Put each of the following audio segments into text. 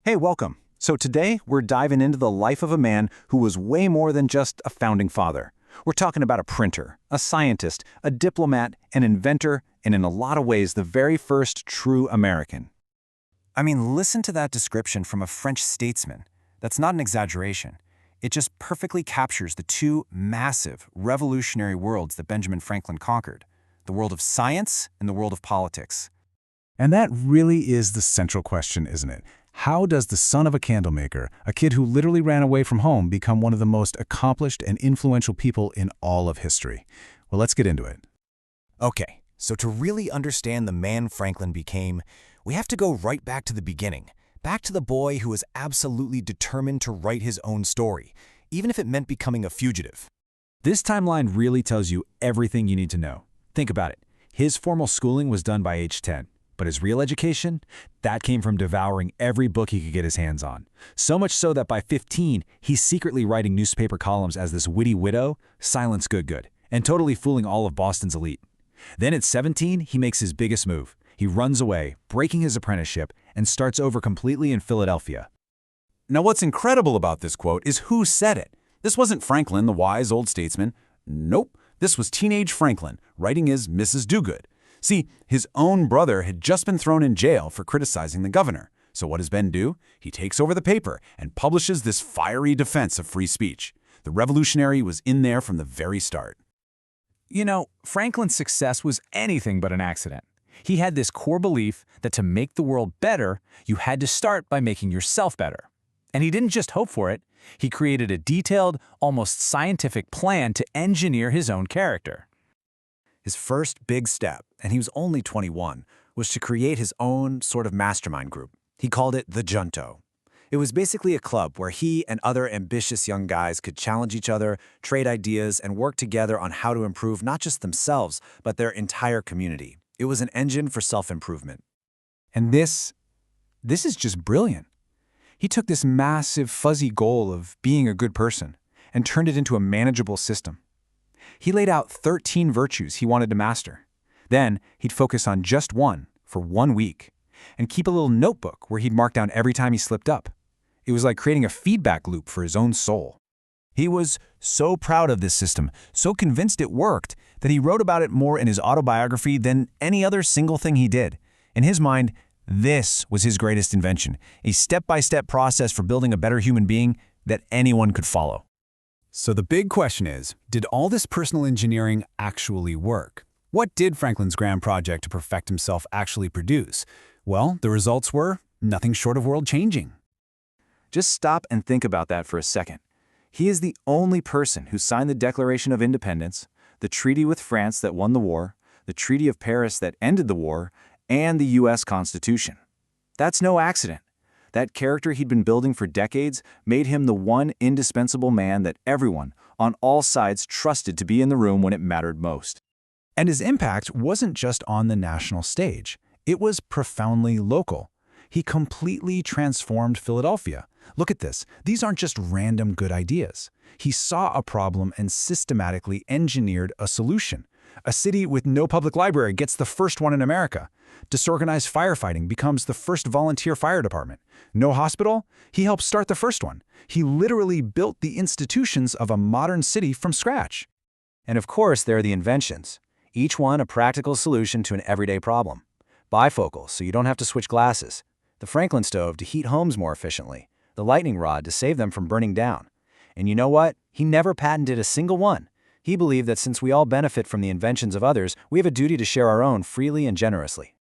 Hey, welcome. So today we're diving into the life of a man who was way more than just a founding father. We're talking about a printer, a scientist, a diplomat, an inventor, and in a lot of ways the very first true American. I mean, listen to that description from a French statesman. That's not an exaggeration. It just perfectly captures the two massive, revolutionary worlds that Benjamin Franklin conquered, the world of science and the world of politics. And that really is the central question, isn't it? How does the son of a candlemaker, a kid who literally ran away from home, become one of the most accomplished and influential people in all of history? Well, let's get into it. Okay, so to really understand the man Franklin became, we have to go right back to the beginning, back to the boy who was absolutely determined to write his own story, even if it meant becoming a fugitive. This timeline really tells you everything you need to know. Think about it. His formal schooling was done by age 10. But his real education, that came from devouring every book he could get his hands on. So much so that by 15, he's secretly writing newspaper columns as this witty widow, Silence Good, and totally fooling all of Boston's elite. Then at 17, he makes his biggest move. He runs away, breaking his apprenticeship, and starts over completely in Philadelphia. Now what's incredible about this quote is who said it. This wasn't Franklin, the wise old statesman. Nope, this was teenage Franklin, writing his Mrs. Dogood. See, his own brother had just been thrown in jail for criticizing the governor. So what does Ben do? He takes over the paper and publishes this fiery defense of free speech. The revolutionary was in there from the very start. You know, Franklin's success was anything but an accident. He had this core belief that to make the world better, you had to start by making yourself better. And he didn't just hope for it. He created a detailed, almost scientific plan to engineer his own character. His first big step, and he was only 21, was to create his own sort of mastermind group. He called it the Junto. It was basically a club where he and other ambitious young guys could challenge each other, trade ideas, and work together on how to improve not just themselves, but their entire community. It was an engine for self-improvement. And this is just brilliant. He took this massive, fuzzy goal of being a good person and turned it into a manageable system. He laid out 13 virtues he wanted to master. Then he'd focus on just one for 1 week and keep a little notebook where he'd mark down every time he slipped up. It was like creating a feedback loop for his own soul. He was so proud of this system, so convinced it worked, that he wrote about it more in his autobiography than any other single thing he did. In his mind, this was his greatest invention, a step-by-step process for building a better human being that anyone could follow. So the big question is, did all this personal engineering actually work? What did Franklin's grand project to perfect himself actually produce? Well, the results were nothing short of world-changing. Just stop and think about that for a second. He is the only person who signed the Declaration of Independence, the treaty with France that won the war, the Treaty of Paris that ended the war, and the U.S. Constitution. That's no accident. That character he'd been building for decades made him the one indispensable man that everyone, on all sides, trusted to be in the room when it mattered most. And his impact wasn't just on the national stage. It was profoundly local. He completely transformed Philadelphia. Look at this. These aren't just random good ideas. He saw a problem and systematically engineered a solution. A city with no public library gets the first one in America. Disorganized firefighting becomes the first volunteer fire department. No hospital? He helped start the first one. He literally built the institutions of a modern city from scratch. And of course, there are the inventions, each one a practical solution to an everyday problem. Bifocals, so you don't have to switch glasses. The Franklin stove to heat homes more efficiently. The lightning rod to save them from burning down. And you know what? He never patented a single one. He believed that since we all benefit from the inventions of others, we have a duty to share our own freely and generously.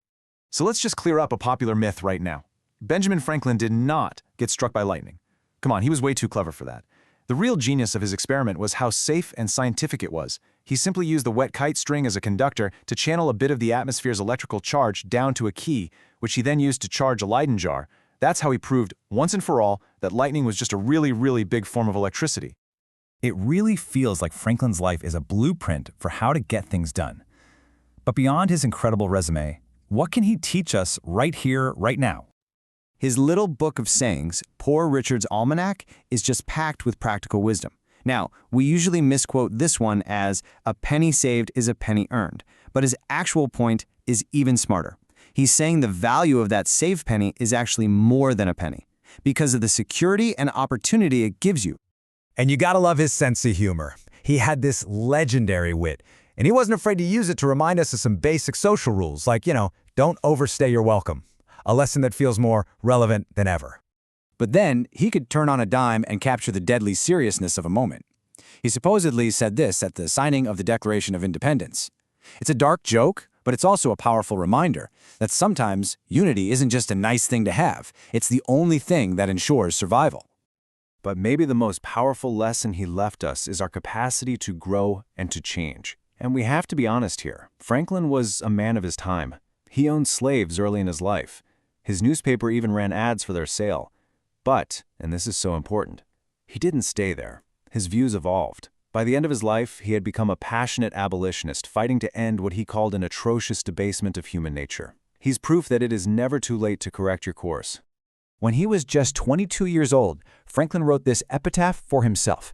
So let's just clear up a popular myth right now. Benjamin Franklin did not get struck by lightning. Come on, he was way too clever for that. The real genius of his experiment was how safe and scientific it was. He simply used the wet kite string as a conductor to channel a bit of the atmosphere's electrical charge down to a key, which he then used to charge a Leyden jar. That's how he proved, once and for all, that lightning was just a really, really big form of electricity. It really feels like Franklin's life is a blueprint for how to get things done. But beyond his incredible resume, what can he teach us right here, right now? His little book of sayings, Poor Richard's Almanac, is just packed with practical wisdom. Now, we usually misquote this one as, "A penny saved is a penny earned," but his actual point is even smarter. He's saying the value of that saved penny is actually more than a penny. because of the security and opportunity it gives you. And you gotta love his sense of humor. He had this legendary wit, and he wasn't afraid to use it to remind us of some basic social rules, like, don't overstay your welcome. A lesson that feels more relevant than ever. But then, he could turn on a dime and capture the deadly seriousness of a moment. He supposedly said this at the signing of the Declaration of Independence. It's a dark joke, but it's also a powerful reminder that sometimes unity isn't just a nice thing to have, it's the only thing that ensures survival. But maybe the most powerful lesson he left us is our capacity to grow and to change. And we have to be honest here. Franklin was a man of his time. He owned slaves early in his life. His newspaper even ran ads for their sale. But, and this is so important, he didn't stay there. His views evolved. By the end of his life, he had become a passionate abolitionist, fighting to end what he called an atrocious debasement of human nature. He's proof that it is never too late to correct your course. When he was just 22 years old, Franklin wrote this epitaph for himself.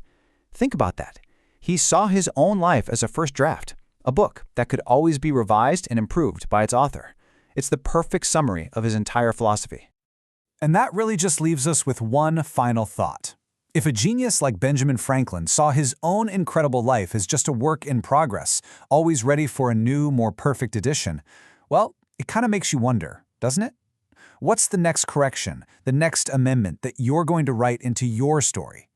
Think about that. He saw his own life as a first draft, a book that could always be revised and improved by its author. It's the perfect summary of his entire philosophy. And that really just leaves us with one final thought. If a genius like Benjamin Franklin saw his own incredible life as just a work in progress, always ready for a new, more perfect edition, well, it kind of makes you wonder, doesn't it? What's the next correction, the next amendment that you're going to write into your story?